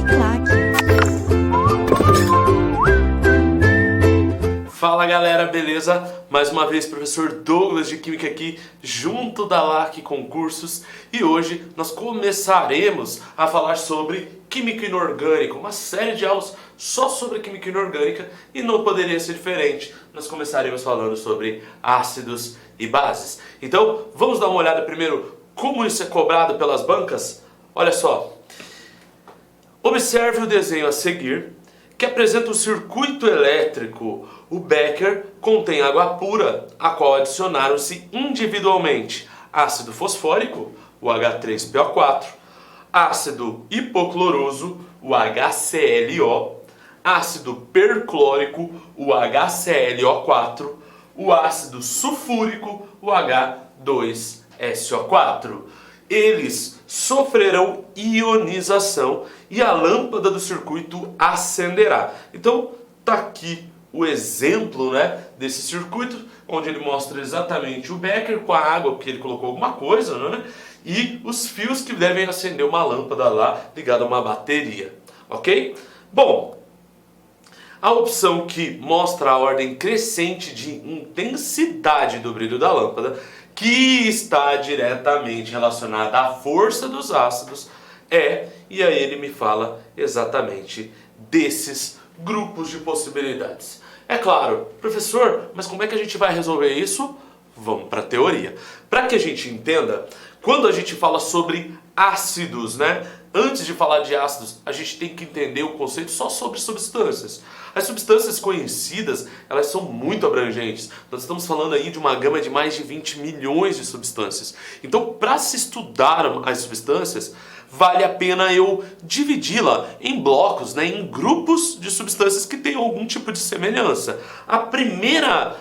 Uniclac. Fala galera, beleza? Mais uma vez, professor Douglas de Química aqui, junto da LAC Concursos, e hoje nós começaremos a falar sobre Química Inorgânica, uma série de aulas só sobre Química Inorgânica, e não poderia ser diferente, nós começaremos falando sobre ácidos e bases. Então, vamos dar uma olhada primeiro como isso é cobrado pelas bancas? Olha só, observe o desenho a seguir, que apresenta o circuito elétrico. O becker contém água pura, a qual adicionaram-se individualmente ácido fosfórico, o H3PO4, ácido hipocloroso, o HClO, ácido perclórico, o HClO4, o ácido sulfúrico, o H2SO4. Eles sofrerão ionização e a lâmpada do circuito acenderá. Então, tá aqui o exemplo, né, desse circuito, onde ele mostra exatamente o becker com a água, porque ele colocou alguma coisa, né, e os fios que devem acender uma lâmpada lá ligada a uma bateria, ok? Bom, a opção que mostra a ordem crescente de intensidade do brilho da lâmpada, que está diretamente relacionada à força dos ácidos, e aí ele me fala exatamente desses grupos de possibilidades. É claro, professor, mas como é que a gente vai resolver isso? Vamos para a teoria. Para que a gente entenda, quando a gente fala sobre ácidos, né? Antes de falar de ácidos, a gente tem que entender o conceito só sobre substâncias. As substâncias conhecidas, elas são muito abrangentes. Nós estamos falando aí de uma gama de mais de 20 milhões de substâncias. Então, para se estudar as substâncias, vale a pena eu dividi-la em blocos, né, em grupos de substâncias que têm algum tipo de semelhança. A primeira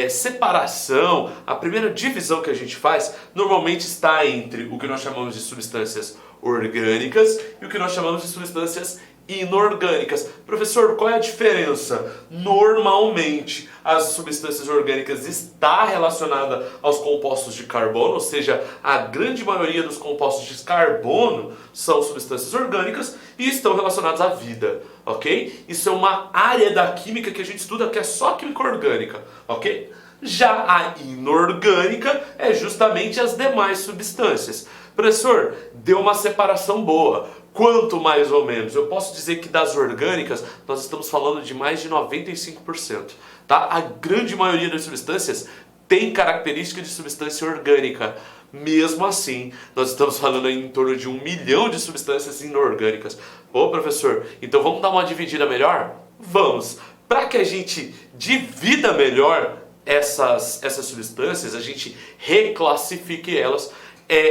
separação, a primeira divisão que a gente faz, normalmente está entre o que nós chamamos de substâncias orgânicas e o que nós chamamos de substâncias inorgânicas. Professor, qual é a diferença? Normalmente, as substâncias orgânicas está relacionada aos compostos de carbono, ou seja, a grande maioria dos compostos de carbono são substâncias orgânicas e estão relacionados à vida, ok? Isso é uma área da química que a gente estuda que é só química orgânica, ok? Já a inorgânica é justamente as demais substâncias. Professor, deu uma separação boa. Quanto mais ou menos? Eu posso dizer que das orgânicas nós estamos falando de mais de 95%. Tá? A grande maioria das substâncias tem característica de substância orgânica. Mesmo assim, nós estamos falando aí em torno de 1 milhão de substâncias inorgânicas. Ô professor, então vamos dar uma dividida melhor? Vamos! Para que a gente divida melhor essas substâncias, a gente reclassifique elas,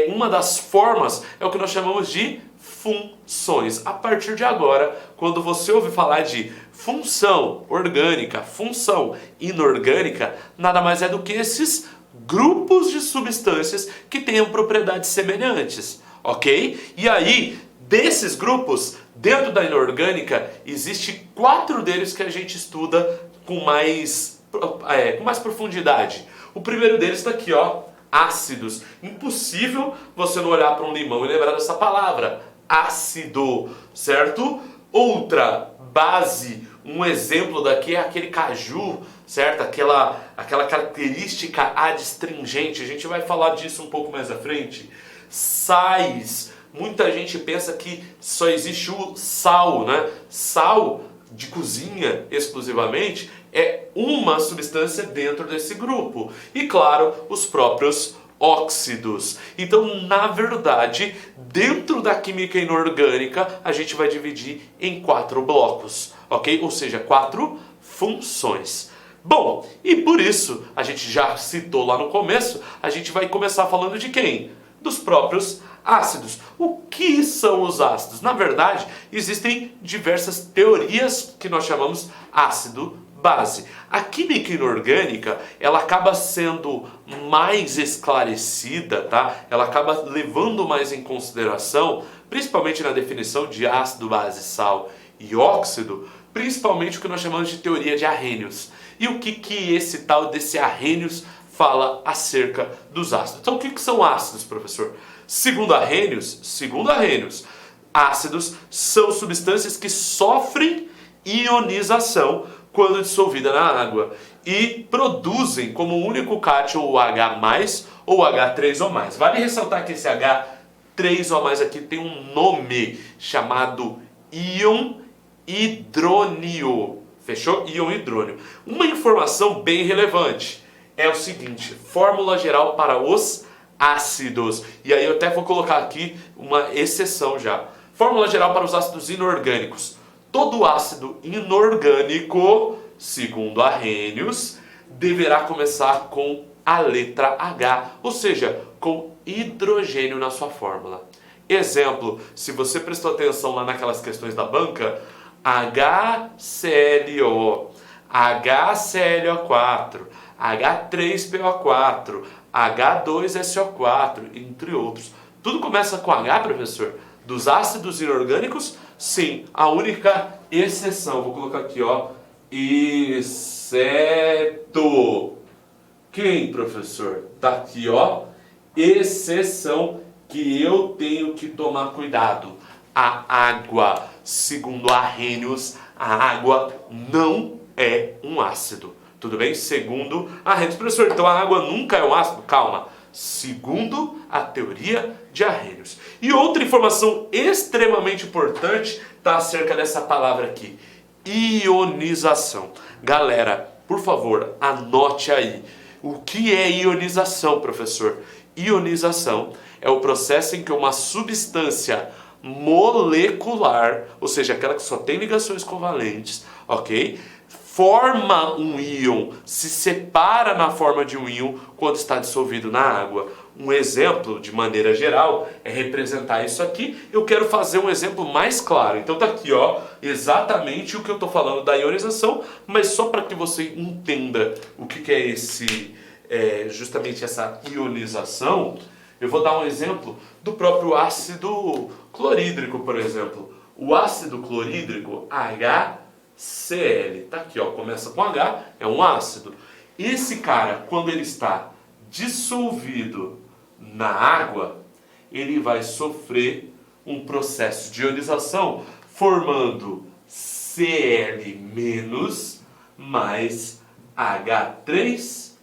uma das formas é o que nós chamamos de funções. A partir de agora, quando você ouvir falar de função orgânica, função inorgânica, nada mais é do que esses grupos de substâncias que tenham propriedades semelhantes, ok? E aí, desses grupos, dentro da inorgânica, existe 4 deles que a gente estuda com mais profundidade. O primeiro deles está aqui, ó, ácidos. Impossível você não olhar para um limão e lembrar dessa palavra, ácido, certo? Outra, base. Um exemplo daqui é aquele caju, certo? Aquela característica adstringente. A gente vai falar disso um pouco mais à frente. Sais. Muita gente pensa que só existe o sal, né? Sal de cozinha exclusivamente é uma substância dentro desse grupo. E claro, os próprios óxidos. Então, na verdade, dentro da química inorgânica, a gente vai dividir em 4 blocos, ok? Ou seja, 4 funções. Bom, e por isso, a gente já citou lá no começo, a gente vai começar falando de quem? Dos próprios ácidos. O que são os ácidos? Na verdade, existem diversas teorias que nós chamamos ácido-base. A química inorgânica, ela acaba sendo mais esclarecida, tá? Ela acaba levando mais em consideração, principalmente na definição de ácido, base, sal e óxido, principalmente o que nós chamamos de teoria de Arrhenius. E o que esse tal desse Arrhenius fala acerca dos ácidos? Então, o que são ácidos, professor? Segundo Arrhenius, ácidos são substâncias que sofrem ionização quando dissolvida na água e produzem como único cátion o H+, ou H3 ou mais. Vale ressaltar que esse H3 ou mais aqui tem um nome chamado íon hidrônio. Fechou? Íon hidrônio. Uma informação bem relevante é o seguinte: fórmula geral para os ácidos. E aí eu até vou colocar aqui uma exceção já. Fórmula geral para os ácidos inorgânicos. Todo ácido inorgânico, segundo Arrhenius, deverá começar com a letra H, ou seja, com hidrogênio na sua fórmula. Exemplo, se você prestou atenção lá naquelas questões da banca, HClO, HClO4, H3PO4, H2SO4, entre outros. Tudo começa com H, professor? Dos ácidos inorgânicos? Sim, a única exceção, vou colocar aqui, ó, exceto. Quem, professor? Tá aqui, ó, exceção que eu tenho que tomar cuidado. A água, segundo Arrhenius, a água não é um ácido. Tudo bem? Segundo Arrhenius. Professor, então a água nunca é um ácido? Calma. Segundo a teoria de Arrhenius. E outra informação extremamente importante está acerca dessa palavra aqui: ionização. Galera, por favor, anote aí. O que é ionização, professor? Ionização é o processo em que uma substância molecular, ou seja, aquela que só tem ligações covalentes, ok? Forma um íon, se separa na forma de um íon quando está dissolvido na água. Um exemplo, de maneira geral, é representar isso aqui. Eu quero fazer um exemplo mais claro. Então tá aqui, ó, exatamente o que eu estou falando da ionização, mas só para que você entenda o que é justamente essa ionização, eu vou dar um exemplo do próprio ácido clorídrico, por exemplo. O ácido clorídrico, HCl, tá aqui, ó, começa com H, é um ácido. Esse cara, quando ele está dissolvido na água, ele vai sofrer um processo de ionização, formando Cl- mais H3O+,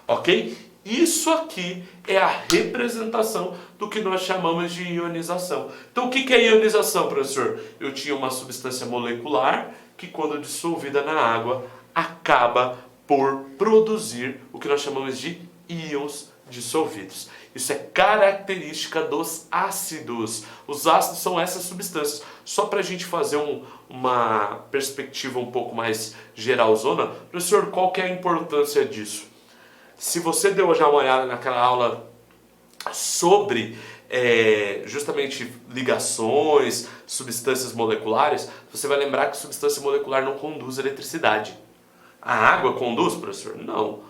ok? Isso aqui é a representação do que nós chamamos de ionização. Então, o que é ionização, professor? Eu tinha uma substância molecular que, quando dissolvida na água, acaba por produzir o que nós chamamos de íons dissolvidos. Isso é característica dos ácidos. Os ácidos são essas substâncias. Só para a gente fazer uma perspectiva um pouco mais geralzona, professor, qual que é a importância disso? Se você deu já uma olhada naquela aula sobre justamente ligações, substâncias moleculares, você vai lembrar que substância molecular não conduz eletricidade. A água conduz, professor? Não.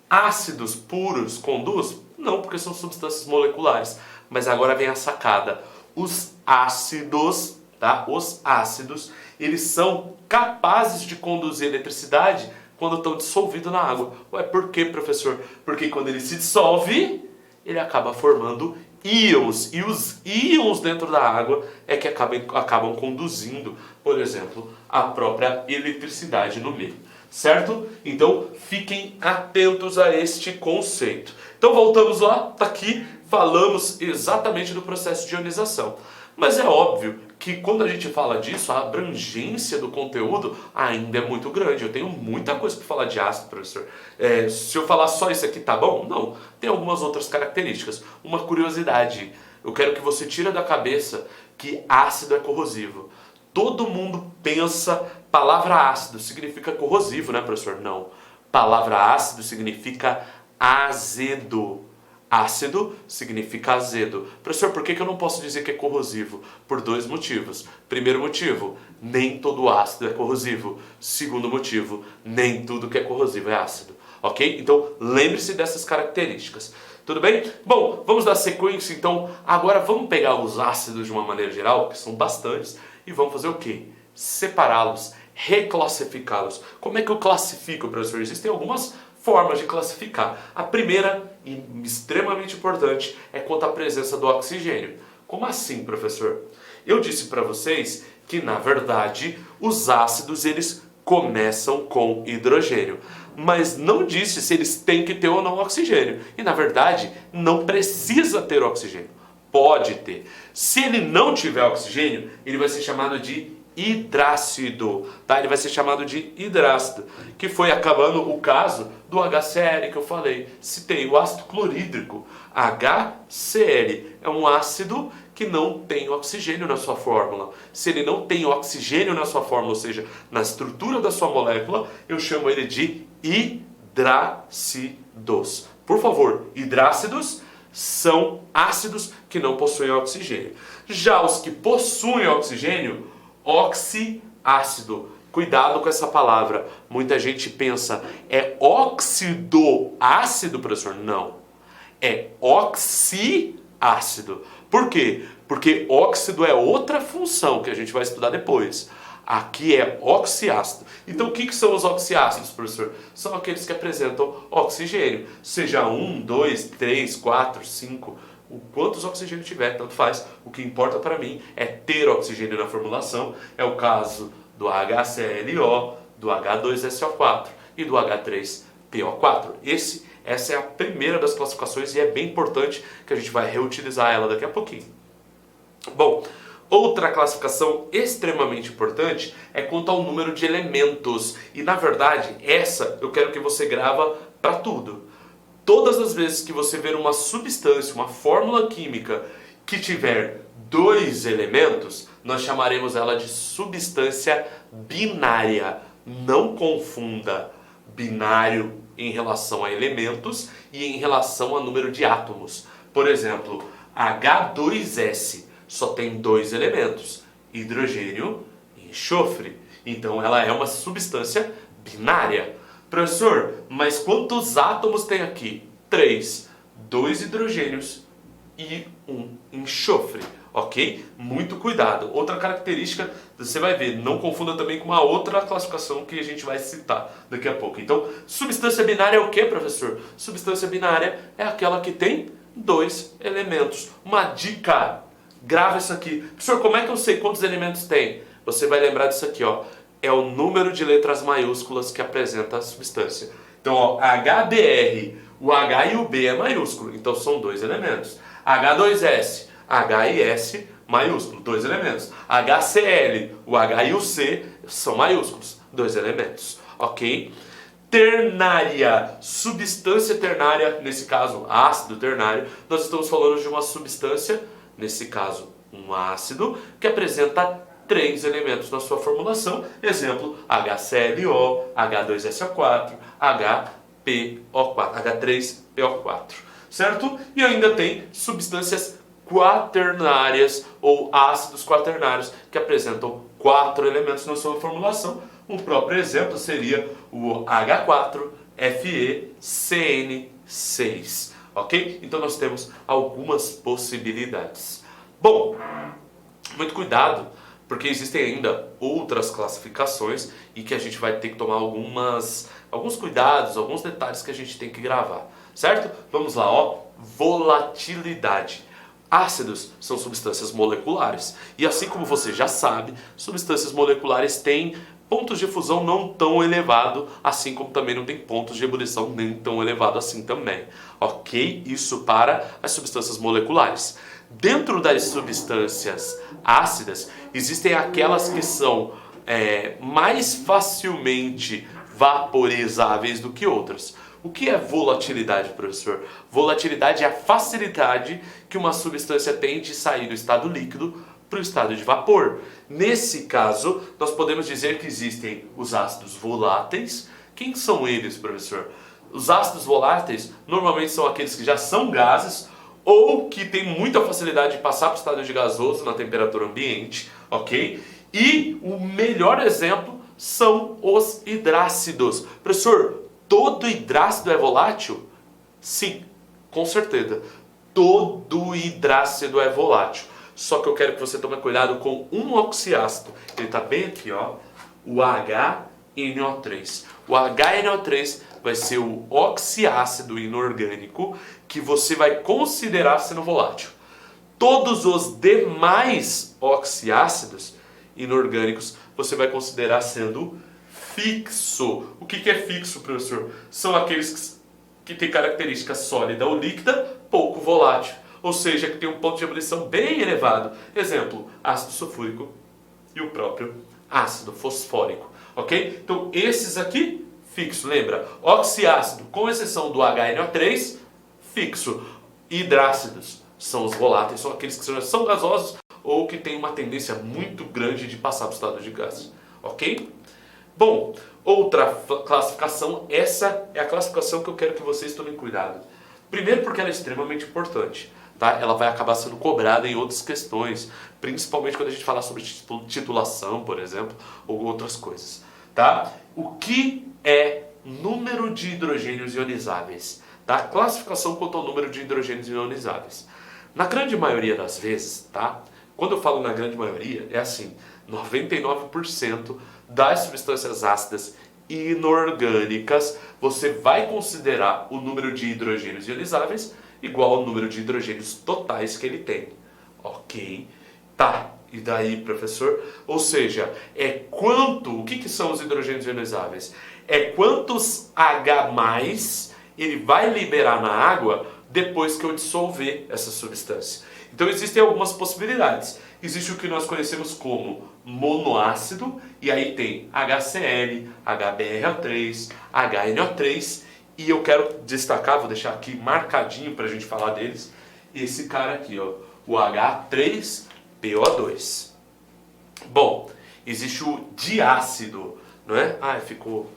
Ácidos puros conduz? Não, porque são substâncias moleculares. Mas agora vem a sacada. Os ácidos, tá? Os ácidos, eles são capazes de conduzir eletricidade quando estão dissolvidos na água. Ué, por quê, professor? Porque quando ele se dissolve, ele acaba formando íons. E os íons dentro da água é que acabam conduzindo, por exemplo, a própria eletricidade no meio. Certo? Então, fiquem atentos a este conceito. Então, voltamos lá, tá aqui, falamos exatamente do processo de ionização. Mas é óbvio que quando a gente fala disso, a abrangência do conteúdo ainda é muito grande. Eu tenho muita coisa para falar de ácido, professor. Se eu falar só isso aqui, tá bom? Não. Tem algumas outras características. Uma curiosidade. Eu quero que você tire da cabeça que ácido é corrosivo. Todo mundo pensa, palavra ácido significa corrosivo, né, professor? Não. Palavra ácido significa azedo. Ácido significa azedo. Professor, por que eu não posso dizer que é corrosivo? Por dois motivos. Primeiro motivo, nem todo ácido é corrosivo. Segundo motivo, nem tudo que é corrosivo é ácido. Ok? Então, lembre-se dessas características. Tudo bem? Bom, vamos dar sequência, então. Agora vamos pegar os ácidos de uma maneira geral, que são bastantes, e vamos fazer o quê? Separá-los, reclassificá-los. Como é que eu classifico, professor? Existem algumas formas de classificar. A primeira, e extremamente importante, é quanto à presença do oxigênio. Como assim, professor? Eu disse para vocês que, na verdade, os ácidos eles começam com hidrogênio, mas não disse se eles têm que ter ou não oxigênio. E, na verdade, não precisa ter oxigênio. Pode ter. Se ele não tiver oxigênio, ele vai ser chamado de hidrácido, tá? Ele vai ser chamado de hidrácido, que foi acabando o caso do HCl que eu falei. Citei o ácido clorídrico, HCl, é um ácido que não tem oxigênio na sua fórmula. Se ele não tem oxigênio na sua fórmula, ou seja, na estrutura da sua molécula, eu chamo ele de hidrácidos. Por favor, hidrácidos são ácidos que não possuem oxigênio. Já os que possuem oxigênio, oxiácido. Cuidado com essa palavra. Muita gente pensa, é óxido ácido, professor? Não. É oxiácido. Por quê? Porque óxido é outra função que a gente vai estudar depois. Aqui é oxiácido. Então o que são os oxiácidos, professor? São aqueles que apresentam oxigênio. Seja 1, 2, 3, 4, 5... O quantos oxigênio tiver, tanto faz. O que importa para mim é ter oxigênio na formulação. É o caso do HClO, do H2SO4 e do H3PO4. Essa é a primeira das classificações e é bem importante que a gente vai reutilizar ela daqui a pouquinho. Bom, outra classificação extremamente importante é quanto ao número de elementos. E na verdade, essa eu quero que você grava para tudo. Todas as vezes que você ver uma substância, uma fórmula química que tiver 2 elementos, nós chamaremos ela de substância binária. Não confunda binário em relação a elementos e em relação a número de átomos. Por exemplo, H2S só tem 2 elementos, hidrogênio e enxofre. Então ela é uma substância binária. Professor, mas quantos átomos tem aqui? 3. 2 hidrogênios e 1 enxofre, ok? Muito cuidado. Outra característica, você vai ver, não confunda também com uma outra classificação que a gente vai citar daqui a pouco. Então, substância binária é o que, professor? Substância binária é aquela que tem 2 elementos. Uma dica, grava isso aqui. Professor, como é que eu sei quantos elementos tem? Você vai lembrar disso aqui, ó. É o número de letras maiúsculas que apresenta a substância. Então, ó, HBr, o H e o B é maiúsculo, então são 2 elementos. H2S, H e S maiúsculo, 2 elementos. HCl, o H e o C são maiúsculos, 2 elementos, ok? Ternária, substância ternária, nesse caso ácido ternário, nós estamos falando de uma substância, nesse caso um ácido, que apresenta 3 elementos na sua formulação, exemplo, HClO, H2SO4, HPO4, H3PO4, certo? E ainda tem substâncias quaternárias ou ácidos quaternários que apresentam 4 elementos na sua formulação. Um próprio exemplo seria o H4FeCN6, ok? Então nós temos algumas possibilidades. Bom, muito cuidado, porque existem ainda outras classificações e que a gente vai ter que tomar alguns cuidados, alguns detalhes que a gente tem que gravar, certo? Vamos lá, ó. Volatilidade. Ácidos são substâncias moleculares e, assim como você já sabe, substâncias moleculares têm pontos de fusão não tão elevado, assim como também não tem pontos de ebulição nem tão elevado assim também, ok? Isso para as substâncias moleculares. Dentro das substâncias ácidas, existem aquelas que são mais facilmente vaporizáveis do que outras. O que é volatilidade, professor? Volatilidade é a facilidade que uma substância tem de sair do estado líquido para o estado de vapor. Nesse caso, nós podemos dizer que existem os ácidos voláteis. Quem são eles, professor? Os ácidos voláteis normalmente são aqueles que já são gases ou que têm muita facilidade de passar para o estado de gasoso na temperatura ambiente, ok? E o melhor exemplo são os hidrácidos. Professor, todo hidrácido é volátil? Sim, com certeza. Todo hidrácido é volátil. Só que eu quero que você tome cuidado com um oxiácido. Ele está bem aqui, ó. O HNO3. O HNO3 vai ser o oxiácido inorgânico que você vai considerar sendo volátil. todos os demais oxiácidos inorgânicos você vai considerar sendo fixo. O que é fixo, professor? São aqueles que têm característica sólida ou líquida, pouco volátil. Ou seja, que tem um ponto de ebulição bem elevado. Exemplo, ácido sulfúrico e o próprio ácido fosfórico. Ok? Então, esses aqui, fixo. Lembra? Oxiácido, com exceção do HNO3, fixo. Hidrácidos são os voláteis, são aqueles que são gasosos ou que têm uma tendência muito grande de passar para o estado de gás. Ok? Bom, outra classificação, essa é a classificação que eu quero que vocês tomem cuidado. Primeiro porque ela é extremamente importante. Tá? Ela vai acabar sendo cobrada em outras questões, principalmente quando a gente falar sobre titulação, por exemplo, ou outras coisas. Tá? O que é número de hidrogênios ionizáveis? Tá? Classificação quanto ao número de hidrogênios ionizáveis. Na grande maioria das vezes, tá? Quando eu falo na grande maioria, é assim, 99% das substâncias ácidas inorgânicas, você vai considerar o número de hidrogênios ionizáveis igual ao número de hidrogênios totais que ele tem. Ok? Tá. E daí, professor? Ou seja, o que são os hidrogênios ionizáveis? É quantos H+, ele vai liberar na água depois que eu dissolver essa substância. Então existem algumas possibilidades. Existe o que nós conhecemos como monoácido, e aí tem HCl, HBrO3, HNO3, e eu quero destacar, vou deixar aqui marcadinho para a gente falar deles, esse cara aqui, ó, o H3PO2. Bom, existe o diácido, não é? Ah, ficou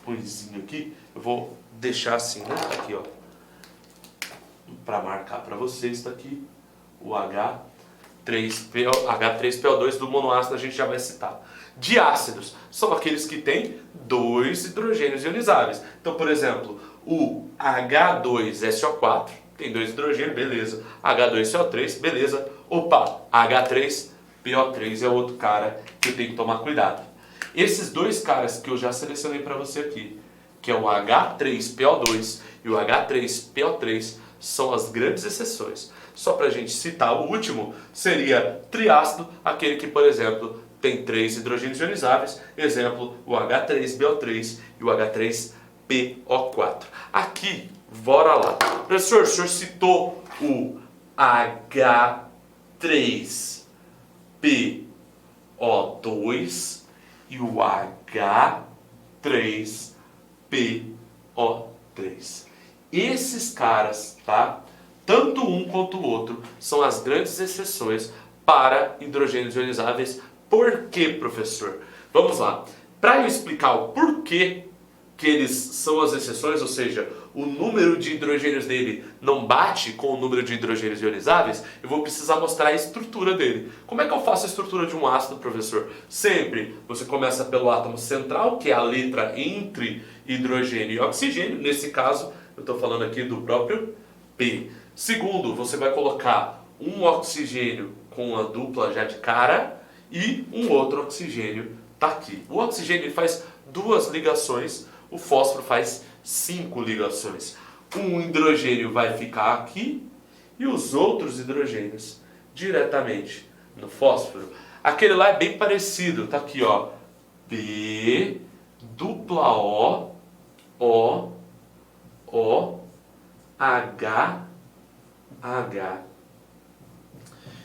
ruimzinho aqui, eu vou deixar assim, né? Aqui, ó, para marcar para vocês, está aqui o H3PO2 do monoácido, a gente já vai citar. Diácidos são aqueles que têm 2 hidrogênios ionizáveis. Então, por exemplo, o H2SO4 tem 2 hidrogênios, beleza. H2CO3, beleza. Opa, H3PO3 é outro cara que eu tenho que tomar cuidado. Esses dois caras que eu já selecionei para você aqui, que é o H3PO2 e o H3PO3, são as grandes exceções. Só para a gente citar o último, seria triácido, aquele que, por exemplo, tem 3 hidrogênios ionizáveis, exemplo, o H3BO3 e o H3PO4. Aqui, bora lá. Professor, o senhor citou o H3PO2 e o H3PO3. Esses caras, tá? Tanto um quanto o outro são as grandes exceções para hidrogênios ionizáveis. Por quê, professor? Vamos lá. Para eu explicar o porquê que eles são as exceções, ou seja, o número de hidrogênios dele não bate com o número de hidrogênios ionizáveis, eu vou precisar mostrar a estrutura dele. Como é que eu faço a estrutura de um ácido, professor? Sempre você começa pelo átomo central, que é a letra entre hidrogênio e oxigênio. Nesse caso, eu estou falando aqui do próprio P. Segundo, você vai colocar um oxigênio com a dupla já de cara e um outro oxigênio tá aqui. O oxigênio faz 2 ligações, o fósforo faz 5 ligações. Um hidrogênio vai ficar aqui e os outros hidrogênios diretamente no fósforo. Aquele lá é bem parecido, tá aqui, ó. P, dupla O, H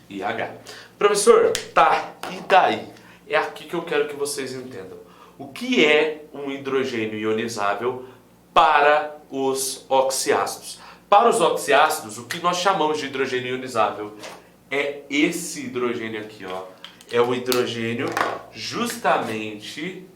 e H. Professor, tá, e daí? É aqui que eu quero que vocês entendam. O que é um hidrogênio ionizável para os oxiácidos? Para os oxiácidos, o que nós chamamos de hidrogênio ionizável é esse hidrogênio aqui, ó. É o hidrogênio justamente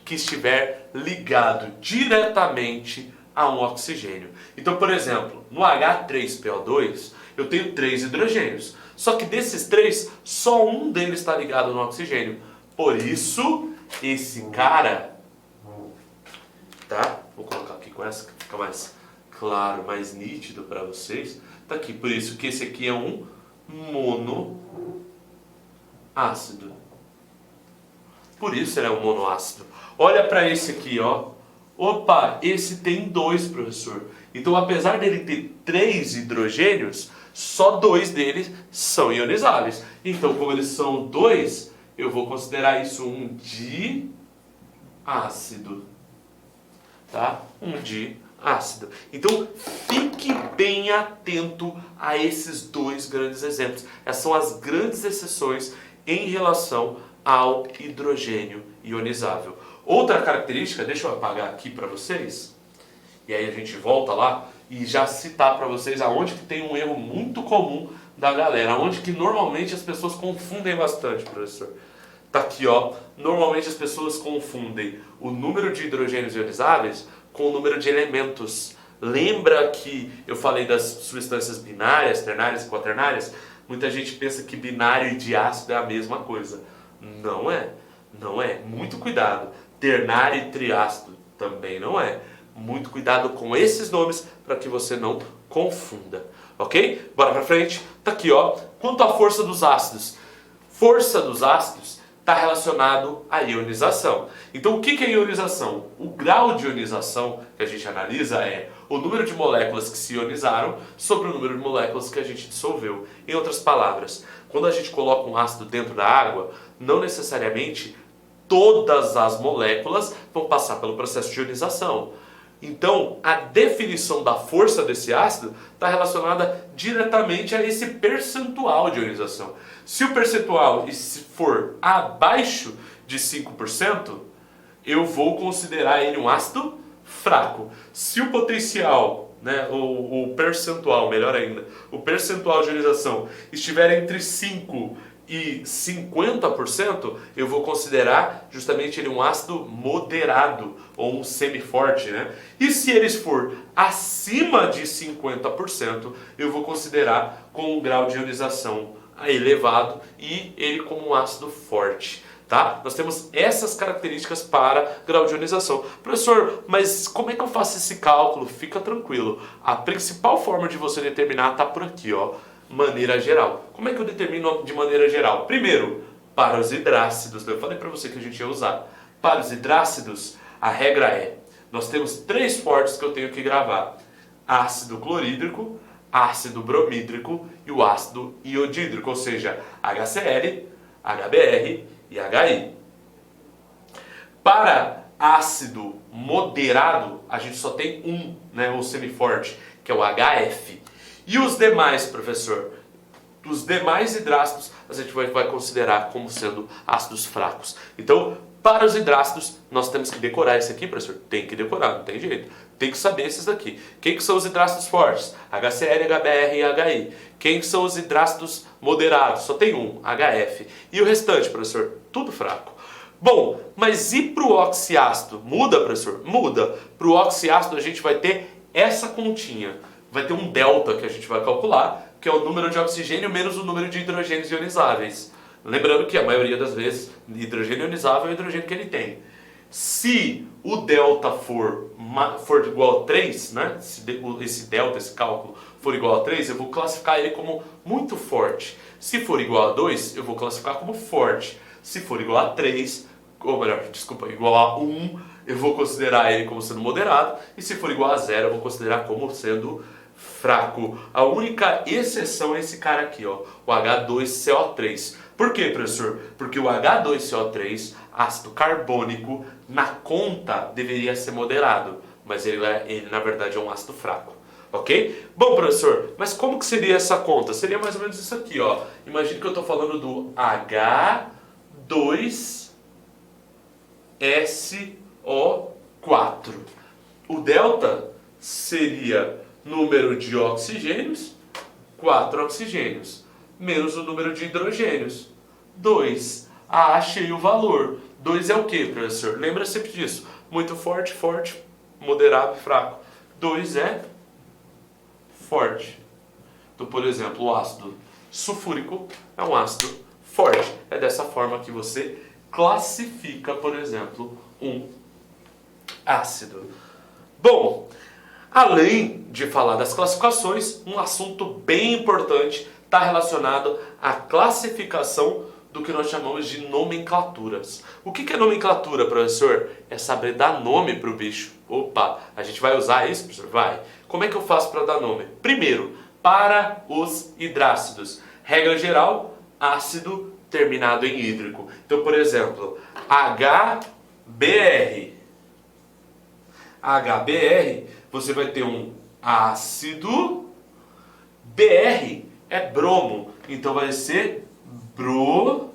que estiver ligado diretamente a um oxigênio. Então, por exemplo, no H3PO2, eu tenho 3 hidrogênios. Só que desses 3, só um deles está ligado no oxigênio. Por isso, esse cara, tá? Vou colocar aqui com essa, que fica mais claro, mais nítido para vocês. Tá aqui, por isso que esse aqui é um monoácido. Por isso ele é um monoácido. Olha para esse aqui, ó. Opa, esse tem 2, professor. Então, apesar dele ter 3 hidrogênios, só 2 deles são ionizáveis. Então, como eles são 2, eu vou considerar isso um diácido. Tá? Um diácido. Então, fique bem atento a esses 2 grandes exemplos. Essas são as grandes exceções em relação ao hidrogênio ionizável. Outra característica, deixa eu apagar aqui para vocês, e aí a gente volta lá e já citar para vocês aonde que tem um erro muito comum da galera, aonde que normalmente as pessoas confundem bastante, professor. Tá aqui, ó. Normalmente as pessoas confundem o número de hidrogênios ionizáveis com o número de elementos. Lembra que eu falei das substâncias binárias, ternárias e quaternárias? Muita gente pensa que binário e diácido é a mesma coisa. Não é. Não é. Muito cuidado. Ternário e triácido também não é. Muito cuidado com esses nomes para que você não confunda. Ok? Bora pra frente. Tá aqui, ó. Quanto à força dos ácidos. Força dos ácidos está relacionado à ionização. Então, o que é ionização? O grau de ionização que a gente analisa é o número de moléculas que se ionizaram sobre o número de moléculas que a gente dissolveu. Em outras palavras, quando a gente coloca um ácido dentro da água, não necessariamente todas as moléculas vão passar pelo processo de ionização. Então, a definição da força desse ácido está relacionada diretamente a esse percentual de ionização. Se o percentual for abaixo de 5%, eu vou considerar ele um ácido fraco. Se o potencial, né, o percentual, melhor ainda, o percentual de ionização estiver entre 5% e 50%, eu vou considerar justamente ele um ácido moderado ou um semiforte, né? E se eles for acima de 50%, eu vou considerar com um grau de ionização elevado e ele como um ácido forte. Tá? Nós temos essas características para grau de ionização. Professor, mas como é que eu faço esse cálculo? Fica tranquilo. A principal forma de você determinar está por aqui, ó. Maneira geral. Como é que eu determino de maneira geral? Primeiro, para os hidrácidos. Eu falei para você que a gente ia usar. Para os hidrácidos, a regra é: nós temos 3 fortes que eu tenho que gravar: ácido clorídrico, ácido bromídrico e o ácido iodídrico, ou seja, HCl, HBr e HI. Para ácido moderado, a gente só tem um, né, o semiforte, que é o HF. E os demais, professor? Os demais hidrácidos a gente vai considerar como sendo ácidos fracos. Então, para os hidrácidos, nós temos que decorar esse aqui, professor? Tem que decorar, não tem jeito. Tem que saber esses daqui. Quem que são os hidrácidos fortes? HCl, HBr e HI. Quem que são os hidrácidos moderados? Só tem um, HF. E o restante, professor? Tudo fraco. Bom, mas e para o oxiácido? Muda, professor? Muda. Para o oxiácido a gente vai ter essa continha. Vai ter um delta que a gente vai calcular, que é o número de oxigênio menos o número de hidrogênios ionizáveis. Lembrando que a maioria das vezes, hidrogênio ionizável é o hidrogênio que ele tem. Se o delta for igual a 3, né? Se esse delta, esse cálculo, for igual a 3, eu vou classificar ele como muito forte. Se for igual a 2, eu vou classificar como forte. Se for igual a 3, ou melhor, desculpa, igual a 1, eu vou considerar ele como sendo moderado. E se for igual a 0, eu vou considerar como sendo fraco. A única exceção é esse cara aqui, ó, o H2CO3. Por quê, professor? Porque o H2CO3, ácido carbônico, na conta deveria ser moderado, mas ele na verdade é um ácido fraco. Ok? Bom, professor, mas como que seria essa conta? Seria mais ou menos isso aqui, ó. Imagine que eu estou falando do H2SO4. O delta seria número de oxigênios, 4 oxigênios, menos o número de hidrogênios, 2. Ah, achei o valor. 2 é o que, professor? Lembra sempre disso. Muito forte, forte, moderado e fraco. 2 é forte. Então, por exemplo, o ácido sulfúrico é um ácido forte. É dessa forma que você classifica, por exemplo, um ácido. Bom, além de falar das classificações, um assunto bem importante está relacionado à classificação do que nós chamamos de nomenclaturas. O que é nomenclatura, professor? É saber dar nome para o bicho. Opa, a gente vai usar isso, professor? Vai. Como é que eu faço para dar nome? Primeiro, para os hidrácidos. Regra geral, ácido terminado em hídrico. Então, por exemplo, HBr. HBr, você vai ter um ácido, BR é bromo, então vai ser bro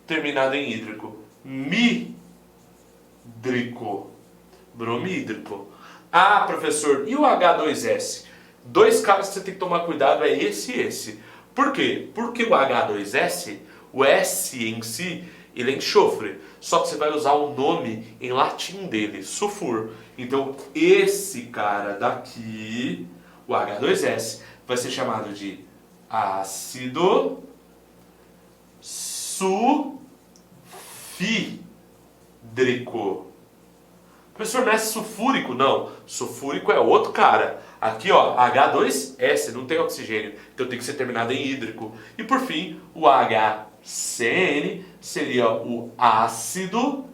terminado em hídrico. Midrico. Bromídrico. Ah, professor, e o H2S? Dois caras que você tem que tomar cuidado é esse e esse. Por quê? Porque o H2S, o S em si, ele é enxofre. Só que você vai usar o nome em latim dele, sulfur. Então, esse cara daqui, o H2S, vai ser chamado de ácido sulfídrico. Professor, não é sulfúrico? Não. Sulfúrico é outro cara. Aqui, ó, H2S, não tem oxigênio. Então tem que ser terminado em hídrico. E por fim, o HCN seria o ácido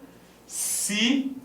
cianídrico.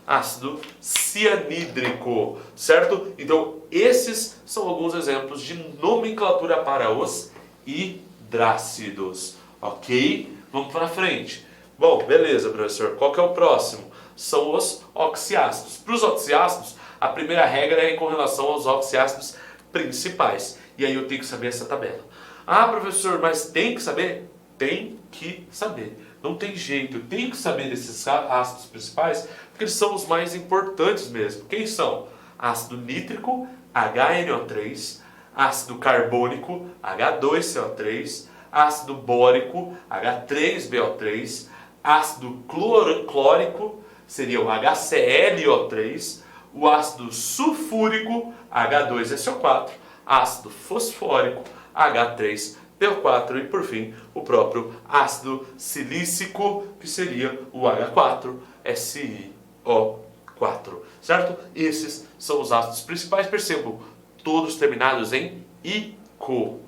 Ácido cianídrico, certo? Então esses são alguns exemplos de nomenclatura para os hidrácidos, ok? Vamos para frente. Bom, beleza, professor. Qual que é o próximo? São os oxiácidos. Para os oxiácidos, a primeira regra é com relação aos oxiácidos principais. E aí eu tenho que saber essa tabela. Ah, professor, mas tem que saber? Tem que saber. Não tem jeito. Eu tenho que saber desses ácidos principais, porque eles são os mais importantes mesmo. Quem são? Ácido nítrico, HNO3, ácido carbônico, H2CO3, ácido bórico, H3BO3, ácido clórico, seria o HClO3, o ácido sulfúrico, H2SO4, ácido fosfórico, H3PO4 e, por fim, o próprio ácido silícico, que seria o H4SiO4, certo? Esses são os ácidos principais, percebam, todos terminados em -ico.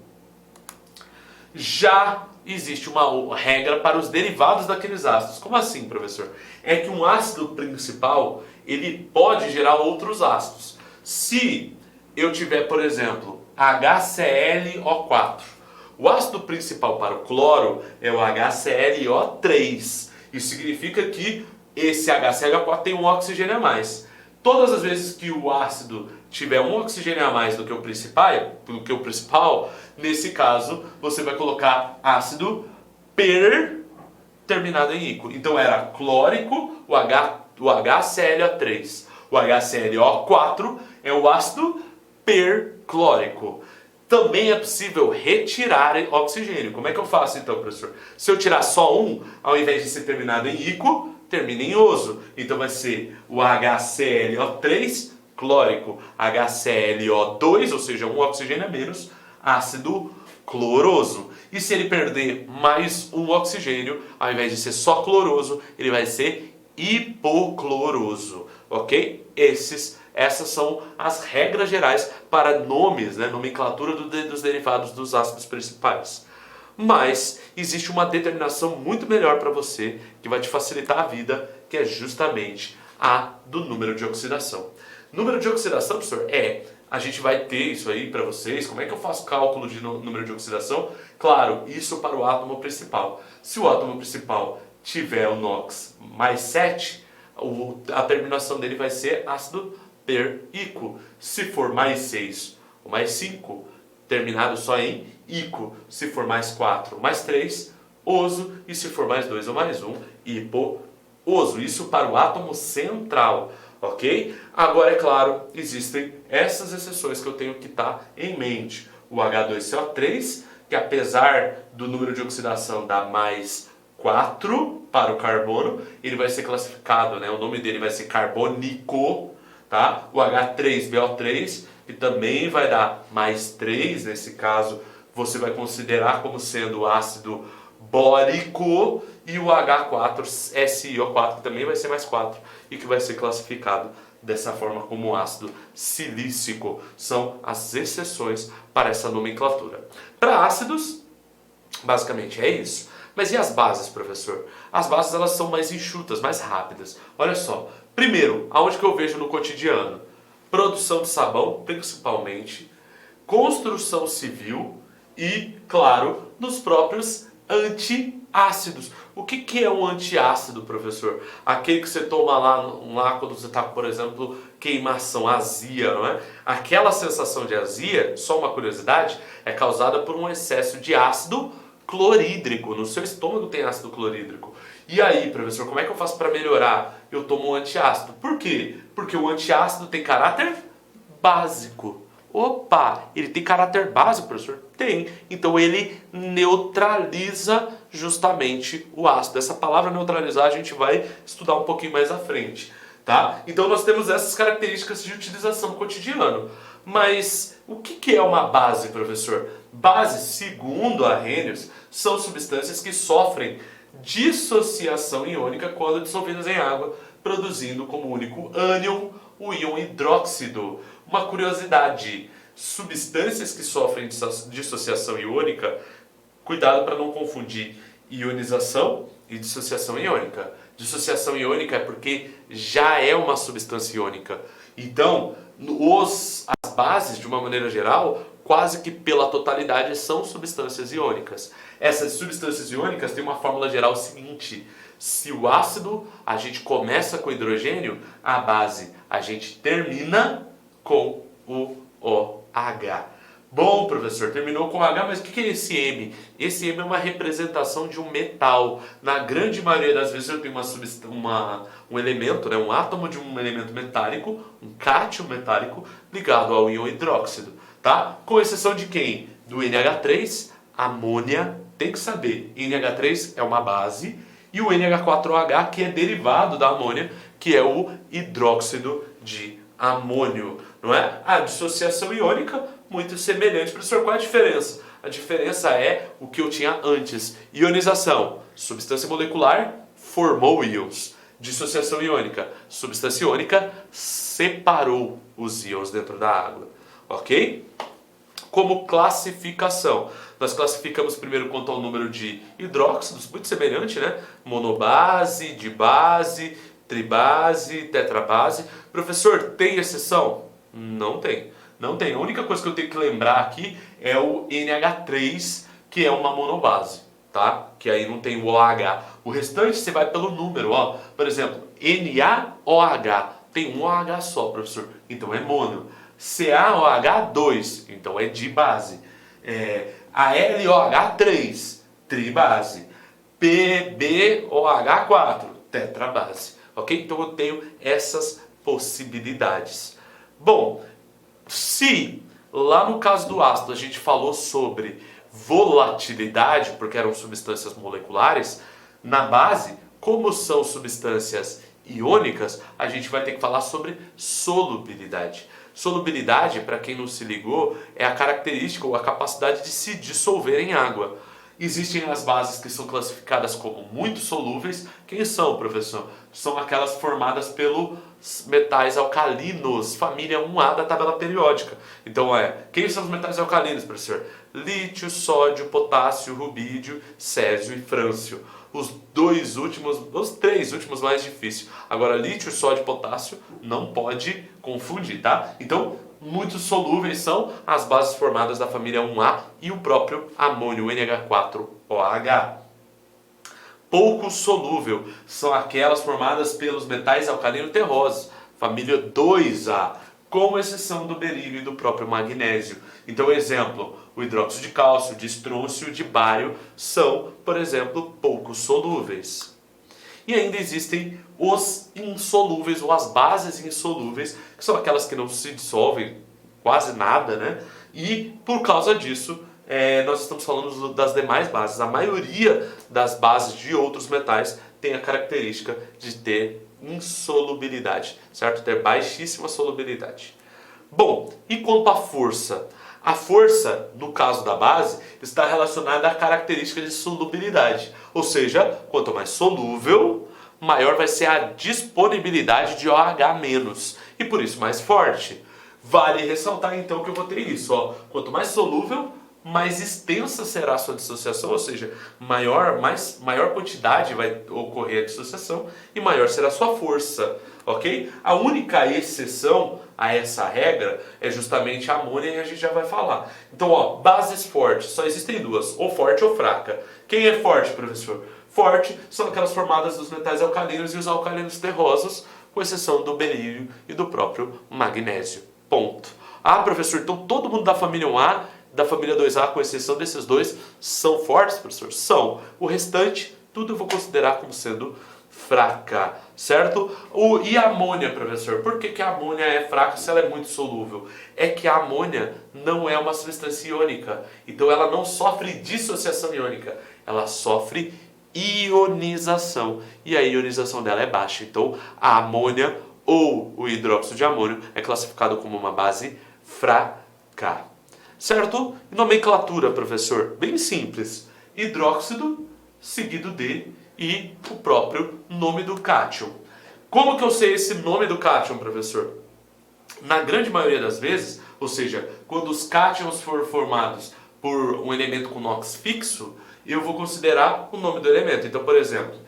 Já existe uma regra para os derivados daqueles ácidos. Como assim, professor? É que um ácido principal, ele pode gerar outros ácidos. Se eu tiver, por exemplo, HClO4, o ácido principal para o cloro é o HClO3. Isso significa que esse HClO4 tem um oxigênio a mais. Todas as vezes que o ácido tiver um oxigênio a mais do que o principal, nesse caso você vai colocar ácido terminado em ico. Então era clórico, o HClO3. O HClO4 é o ácido perclórico. Também é possível retirar oxigênio. Como é que eu faço então, professor? Se eu tirar só um, ao invés de ser terminado em ico, termina em oso. Então vai ser o HClO3 clórico, HClO2, ou seja, um oxigênio a menos, ácido cloroso. E se ele perder mais um oxigênio, ao invés de ser só cloroso, ele vai ser hipocloroso, ok? Essas são as regras gerais para nomes, né, nomenclatura dos derivados dos ácidos principais. Mas existe uma determinação muito melhor para você, que vai te facilitar a vida, que é justamente a do número de oxidação. Número de oxidação, professor, a gente vai ter isso aí para vocês. Como é que eu faço cálculo de número de oxidação? Claro, isso para o átomo principal. Se o átomo principal tiver o NOx mais 7, a terminação dele vai ser ácido perico. Se for mais 6 ou mais 5, terminado só em ico. Se for mais 4 ou mais 3, oso. E se for mais 2 ou mais 1, hipooso. Isso para o átomo central, ok? Agora, é claro, existem essas exceções que eu tenho que estar em mente. O H2CO3, que apesar do número de oxidação dar mais 4 para o carbono, ele vai ser classificado, né? O nome dele vai ser carbônico, tá? O H3BO3, que também vai dar mais 3, nesse caso você vai considerar como sendo ácido bórico, e o H4SiO4, que também vai ser mais 4 e que vai ser classificado dessa forma como ácido silícico. São as exceções para essa nomenclatura. Para ácidos, basicamente é isso. Mas e as bases, professor? As bases elas são mais enxutas, mais rápidas. Olha só, primeiro, aonde que eu vejo no cotidiano? Produção de sabão, principalmente, construção civil e, claro, nos próprios antiácidos. O que é um antiácido, professor? Aquele que você toma lá quando você está, por exemplo, queimação, azia, não é? Aquela sensação de azia, só uma curiosidade, é causada por um excesso de ácido clorídrico. No seu estômago tem ácido clorídrico. E aí, professor, como é que eu faço para melhorar? Eu tomo um antiácido. Por quê? Porque o antiácido tem caráter básico. Opa, ele tem caráter básico, professor? Tem. Então ele neutraliza justamente o ácido. Essa palavra neutralizar a gente vai estudar um pouquinho mais à frente, tá? Então nós temos essas características de utilização cotidiana. Mas o que é uma base, professor? Bases, segundo Arrhenius, são substâncias que sofrem dissociação iônica quando dissolvidas em água, produzindo como único ânion o íon hidróxido. Uma curiosidade, substâncias que sofrem dissociação iônica, cuidado para não confundir ionização e dissociação iônica. Dissociação iônica é porque já é uma substância iônica. Então, as bases, de uma maneira geral, quase que pela totalidade são substâncias iônicas. Essas substâncias iônicas têm uma fórmula geral seguinte: se o ácido a gente começa com hidrogênio, a base a gente termina com o OH. Bom, professor, terminou com H, mas o que é esse M? Esse M é uma representação de um metal. Na grande maioria das vezes eu tenho um elemento, né, um átomo de um elemento metálico, um cátion metálico, ligado ao íon hidróxido. Tá? Com exceção de quem? Do NH3, amônia, tem que saber, NH3 é uma base, e o NH4OH, que é derivado da amônia, que é o hidróxido de amônio, não é? A dissociação iônica, muito semelhante. Professor, qual é a diferença? A diferença é o que eu tinha antes. Ionização, substância molecular, formou íons. Dissociação iônica, substância iônica separou os íons dentro da água. Ok? Como classificação, nós classificamos primeiro quanto ao número de hidróxidos, muito semelhante, né? Monobase, dibase, tribase, tetrabase. Professor, tem exceção? Não tem. Não tem. A única coisa que eu tenho que lembrar aqui é o NH3, que é uma monobase, tá? Que aí não tem o OH. O restante você vai pelo número, ó. Por exemplo, NaOH, tem um OH só, professor. Então é mono. CaOH2, então é dibase. AlOH3, tribase. PbOH4, tetrabase. Ok? Então eu tenho essas possibilidades. Bom, se lá no caso do ácido a gente falou sobre volatilidade, porque eram substâncias moleculares, na base, como são substâncias iônicas, a gente vai ter que falar sobre solubilidade. Solubilidade, para quem não se ligou, é a característica ou a capacidade de se dissolver em água. Existem as bases que são classificadas como muito solúveis. Quem são, professor? São aquelas formadas pelos metais alcalinos, família 1A da tabela periódica. Então, quem são os metais alcalinos, professor? Lítio, sódio, potássio, rubídio, césio e frâncio. Os três últimos mais difíceis. Agora, lítio, sódio e potássio não pode confundir, tá? Então, muito solúveis são as bases formadas da família 1A e o próprio amônio, NH4OH. Pouco solúvel são aquelas formadas pelos metais alcalino-terrosos, família 2A, com exceção do berílio e do próprio magnésio. Então, exemplo, o hidróxido de cálcio, de estrôncio, de bário são, por exemplo, pouco solúveis. E ainda existem os insolúveis, ou as bases insolúveis, que são aquelas que não se dissolvem quase nada, né? E por causa disso, nós estamos falando das demais bases. A maioria das bases de outros metais tem a característica de ter insolubilidade, certo? Ter baixíssima solubilidade. Bom, e quanto à força? A força, no caso da base, está relacionada à característica de solubilidade. Ou seja, quanto mais solúvel, maior vai ser a disponibilidade de OH-, e por isso mais forte. Vale ressaltar então que eu vou ter isso, ó. Quanto mais solúvel, mais extensa será a sua dissociação, ou seja, maior quantidade vai ocorrer a dissociação e maior será a sua força, ok? A única exceção a essa regra é justamente a amônia e a gente já vai falar. Então, ó, bases fortes, só existem duas, ou forte ou fraca. Quem é forte, professor? Forte são aquelas formadas dos metais alcalinos e os alcalinos terrosos, com exceção do berílio e do próprio magnésio. Ponto. Ah, professor, então todo mundo da família 1A, da família 2A, com exceção desses dois, são fortes, professor? São. O restante, tudo eu vou considerar como sendo fraca, certo? E a amônia, professor? Por que a amônia é fraca se ela é muito solúvel? É que a amônia não é uma substância iônica, então ela não sofre dissociação iônica, ela sofre ionização, e a ionização dela é baixa. Então a amônia ou o hidróxido de amônio é classificado como uma base fraca, certo? Nomenclatura, professor, bem simples: hidróxido seguido de e o próprio nome do cátion. Como que eu sei esse nome do cátion, professor? Na grande maioria das vezes, ou seja, quando os cátions forem formados por um elemento com NOx fixo, eu vou considerar o nome do elemento. Então, por exemplo,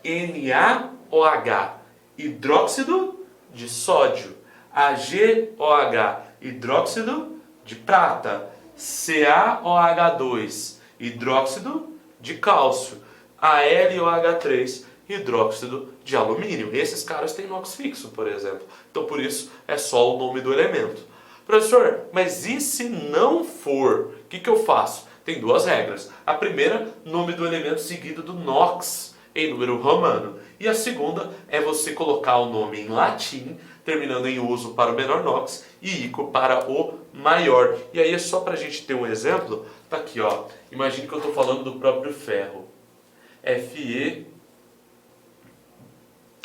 NaOH, hidróxido de sódio. AgOH, hidróxido de prata. CaOH2, hidróxido de cálcio. AlOH3, hidróxido de alumínio. Esses caras têm NOx fixo, por exemplo. Então, por isso, é só o nome do elemento. Professor, mas e se não for? O que eu faço? Tem duas regras. A primeira, nome do elemento seguido do NOx em número romano. E a segunda é você colocar o nome em latim, terminando em uso para o menor NOx e ICO para o maior. E aí é só para a gente ter um exemplo. Tá aqui, ó. Imagine que eu estou falando do próprio ferro.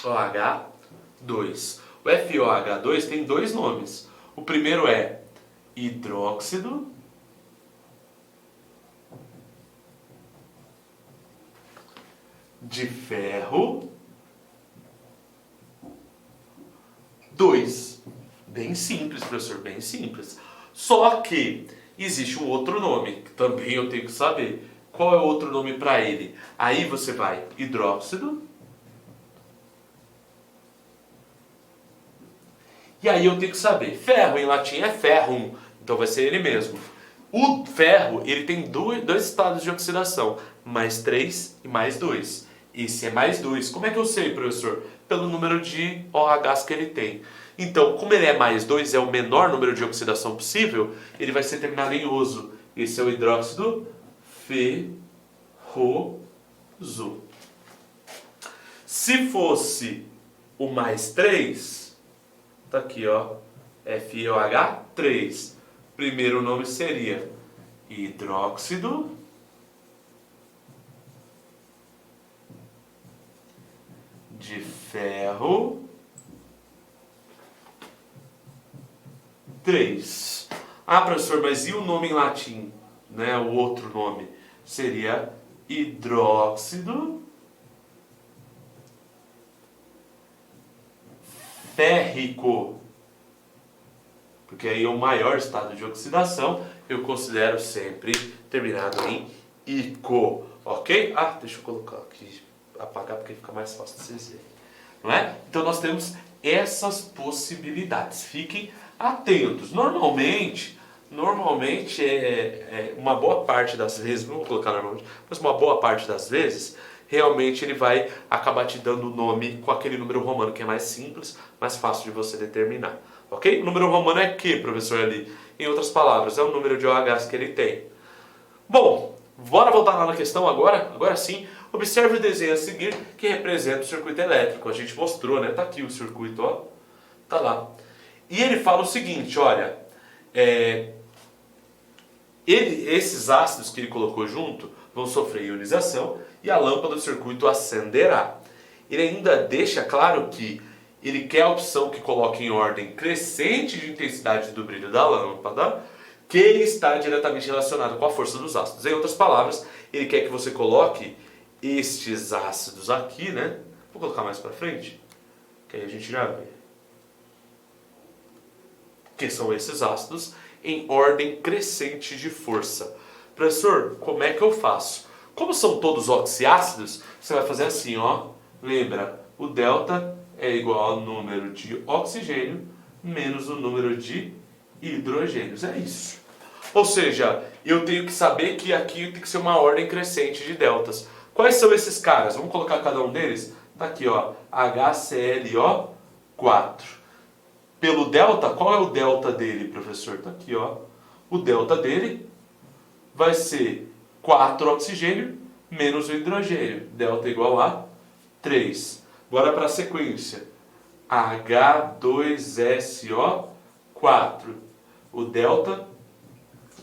FeOH2. O FeOH2 tem dois nomes. O primeiro é hidróxido de ferro 2. Bem simples, professor, bem simples. Só que existe um outro nome, que também eu tenho que saber. Qual é o outro nome para ele? Aí você vai hidróxido. E aí eu tenho que saber. Ferro em latim é ferrum, então vai ser ele mesmo. O ferro, ele tem dois estados de oxidação, mais 3 e mais 2. Esse é mais 2. Como é que eu sei, professor? Pelo número de OHs que ele tem. Então, como ele é mais 2, é o menor número de oxidação possível, ele vai ser terminado em oso. Esse é o hidróxido ferroso. Se fosse o mais 3, tá aqui, ó, FeOH3. Primeiro nome seria hidróxido de ferro 3. Ah, professor, mas e o nome em latim? Né? O outro nome seria hidróxido férrico. Porque aí é o maior estado de oxidação, eu considero sempre terminado em ico, ok? Ah, deixa eu colocar aqui, apagar porque fica mais fácil de vocês verem, não é? Então nós temos essas possibilidades, fiquem atentos. Normalmente uma boa parte das vezes, não vou colocar normalmente, mas uma boa parte das vezes, realmente ele vai acabar te dando o nome com aquele número romano que é mais simples, mais fácil de você determinar. Ok? O número romano é que, professor, ali? Em outras palavras, é o número de OHs que ele tem. Bom, bora voltar lá na questão agora? Agora sim, observe o desenho a seguir que representa o circuito elétrico. A gente mostrou, né? Tá aqui o circuito, ó. Tá lá. E ele fala o seguinte, olha, esses ácidos que ele colocou junto vão sofrer ionização e a lâmpada do circuito acenderá. Ele ainda deixa claro que ele quer a opção que coloque em ordem crescente de intensidade do brilho da lâmpada, que está diretamente relacionado com a força dos ácidos. Em outras palavras, ele quer que você coloque estes ácidos aqui, né? Vou colocar mais para frente, que aí a gente já vê. Que são esses ácidos em ordem crescente de força. Professor, como é que eu faço? Como são todos oxiácidos, você vai fazer assim, ó. Lembra, o delta é igual ao número de oxigênio menos o número de hidrogênios. É isso. Ou seja, eu tenho que saber que aqui tem que ser uma ordem crescente de deltas. Quais são esses caras? Vamos colocar cada um deles? Tá aqui, ó, HClO4. Pelo delta, qual é o delta dele, professor? Tá aqui, ó. O delta dele vai ser 4 oxigênio menos o hidrogênio. Delta igual a 3. Bora para a sequência. H2SO4. O delta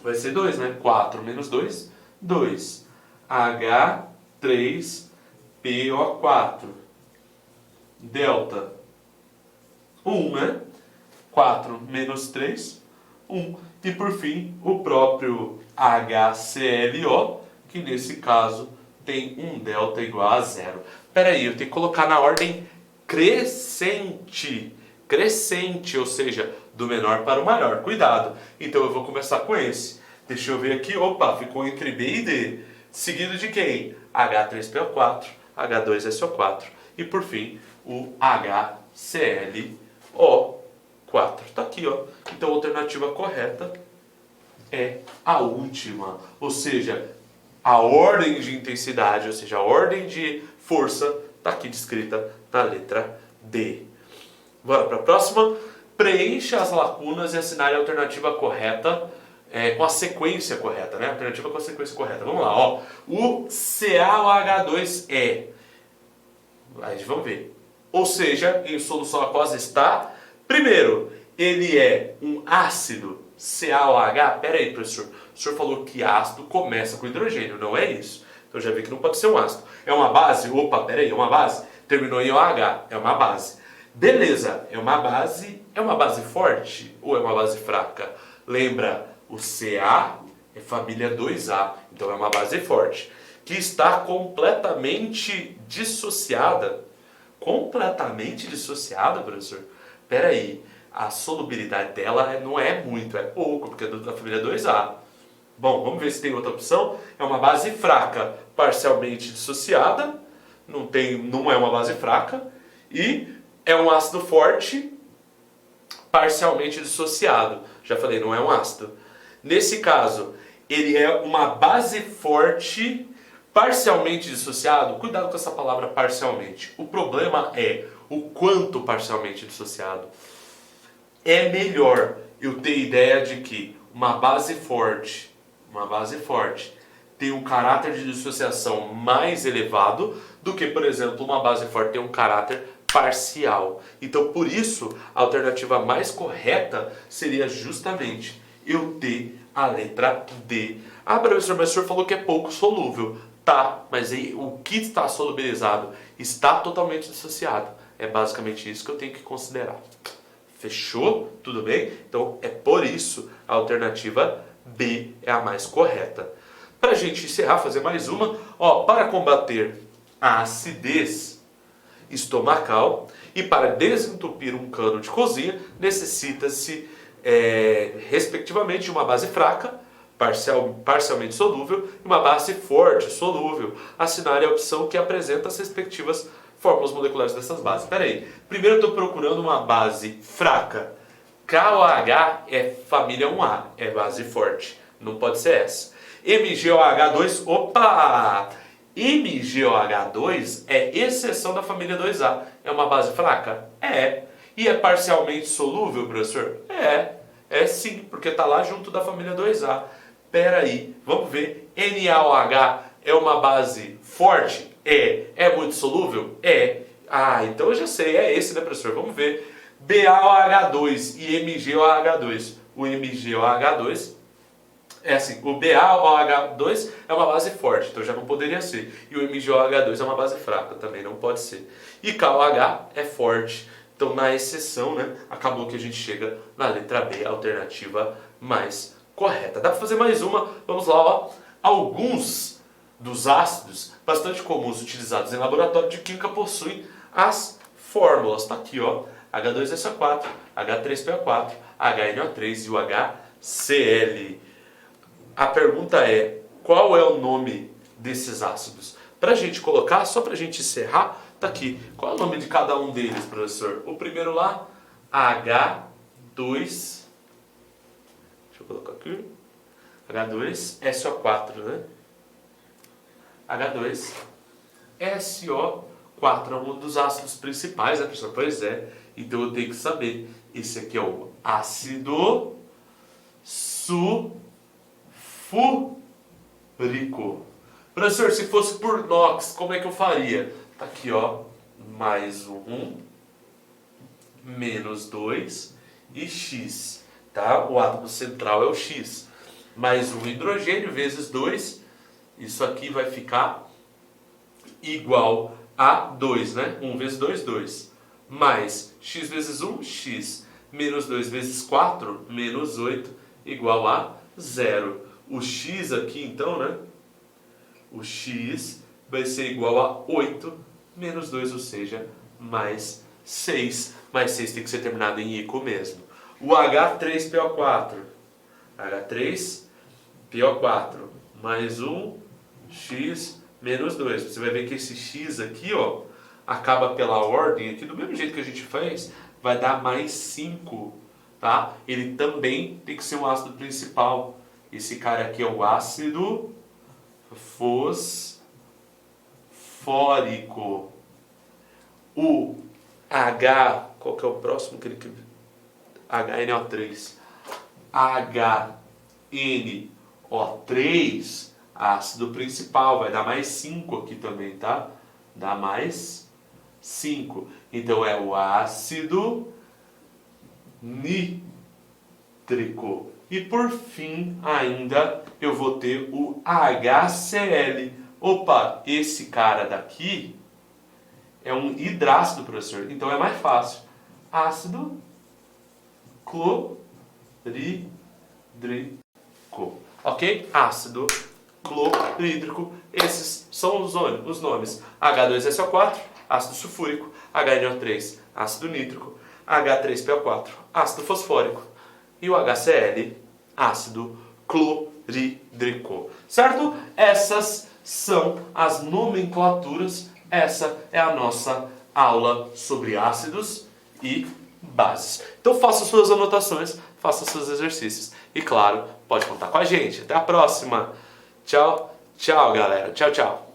vai ser 2, né? 4 menos 2, 2. H3PO4. Delta 1, né? 4 menos 3, 1. E por fim, o próprio HClO, que nesse caso tem um delta igual a 0. Espera aí, eu tenho que colocar na ordem crescente. Crescente, ou seja, do menor para o maior. Cuidado. Então eu vou começar com esse. Deixa eu ver aqui. Opa, ficou entre B e D. Seguido de quem? H3PO4, H2SO4 e por fim o HClO4. Tá aqui, ó. Então a alternativa correta é a última. Ou seja, a ordem de intensidade, ou seja, a ordem de força está aqui descrita na letra D. Bora para a próxima. Preencha as lacunas e assinale a alternativa correta com a sequência correta, né? Alternativa com a sequência correta. Vamos lá, ó. O CaOH2 Aí vamos ver. Ou seja, em solução aquosa está. Primeiro, ele é um ácido CaOH. Pera aí, professor. O senhor falou que ácido começa com hidrogênio, não é isso? Então já vi que não pode ser um ácido. É uma base? Opa, pera aí, é uma base? Terminou em OH, é uma base. Beleza, é uma base forte ou é uma base fraca? Lembra, o Ca é família 2A, então é uma base forte. Que está completamente dissociada. Completamente dissociada, professor? Pera aí, a solubilidade dela não é muito, é pouco, porque é da família 2A. Bom, vamos ver se tem outra opção. É uma base fraca, parcialmente dissociada. Não é uma base fraca. E é um ácido forte, parcialmente dissociado. Já falei, não é um ácido. Nesse caso, ele é uma base forte, parcialmente dissociado. Cuidado com essa palavra parcialmente. O problema é o quanto parcialmente dissociado. É melhor eu ter ideia de que uma base forte tem um caráter de dissociação mais elevado do que, por exemplo, uma base forte tem um caráter parcial. Então, por isso, a alternativa mais correta seria justamente eu ter a letra D. Ah, professor, mas o senhor falou que é pouco solúvel. Tá, mas aí, o que está solubilizado está totalmente dissociado. É basicamente isso que eu tenho que considerar. Fechou? Tudo bem? Então, é por isso a alternativa B é a mais correta. Para a gente encerrar, fazer mais uma, para combater a acidez estomacal e para desentupir um cano de cozinha, necessita-se, respectivamente, de uma base fraca, parcialmente solúvel, e uma base forte, solúvel. Assinale a opção que apresenta as respectivas fórmulas moleculares dessas bases. Espera aí, primeiro eu estou procurando uma base fraca. KOH é família 1A, é base forte, não pode ser essa. MgOH2, opa! MgOH2 é exceção da família 2A. É uma base fraca? É. E é parcialmente solúvel, professor? É sim, porque está lá junto da família 2A. Pera aí, vamos ver. NaOH é uma base forte? É muito solúvel? Ah, então eu já sei, é esse, né, professor? Vamos ver. BaOH2 e MgOH2. O MgOH2 é assim, o BaOH2 é uma base forte, então já não poderia ser. E o MgOH2 é uma base fraca, também não pode ser. E KOH é forte. Então, na exceção, né, acabou que a gente chega na letra B, a alternativa mais correta. Dá para fazer mais uma? Vamos lá, Alguns dos ácidos bastante comuns utilizados em laboratório de química possuem as fórmulas. Está aqui, H2SO4, H3PO4, HNO3 e o HCl. A pergunta é, qual é o nome desses ácidos? Para a gente colocar, só para a gente encerrar, tá aqui. Qual é o nome de cada um deles, professor? O primeiro lá, H2, deixa eu colocar aqui, H2SO4, né? H2SO4 é um dos ácidos principais, né, professor? Pois é, então eu tenho que saber. Esse aqui é o ácido sulfúrico. Professor, se fosse por NOx, como é que eu faria? Tá aqui, ó, mais 1, menos 2 e X, tá? O átomo central é o X. Mais um hidrogênio vezes 2, isso aqui vai ficar igual a 2, né? 1 vezes 2, 2. Mais X vezes 1, X. Menos 2 vezes 4, menos 8, igual a 0. O X aqui, então, né? O X vai ser igual a 8 menos 2, ou seja, mais 6. Mais 6 tem que ser terminado em ico mesmo. O H3PO4. H3PO4 mais 1, X menos 2. Você vai ver que esse X aqui, ó, acaba pela ordem aqui, do mesmo jeito que a gente fez, vai dar mais 5, tá? Ele também tem que ser um ácido principal. Esse cara aqui é o ácido fosfórico. O H, qual que é o próximo? HNO3. HNO3, ácido principal, vai dar mais 5 aqui também, tá? Dá mais 5. Então é o ácido nítrico. E por fim, ainda, eu vou ter o HCl. Opa, esse cara daqui é um hidrácido, professor. Então é mais fácil. Ácido clorídrico. Ok? Ácido clorídrico. Esses são os nomes. H2SO4, ácido sulfúrico. HNO3, ácido nítrico. H3PO4, ácido fosfórico. E o HCl, ácido clorídrico. Certo? Essas são as nomenclaturas. Essa é a nossa aula sobre ácidos e bases. Então faça suas anotações, faça seus exercícios. E claro, pode contar com a gente. Até a próxima. Tchau, tchau, galera. Tchau, tchau.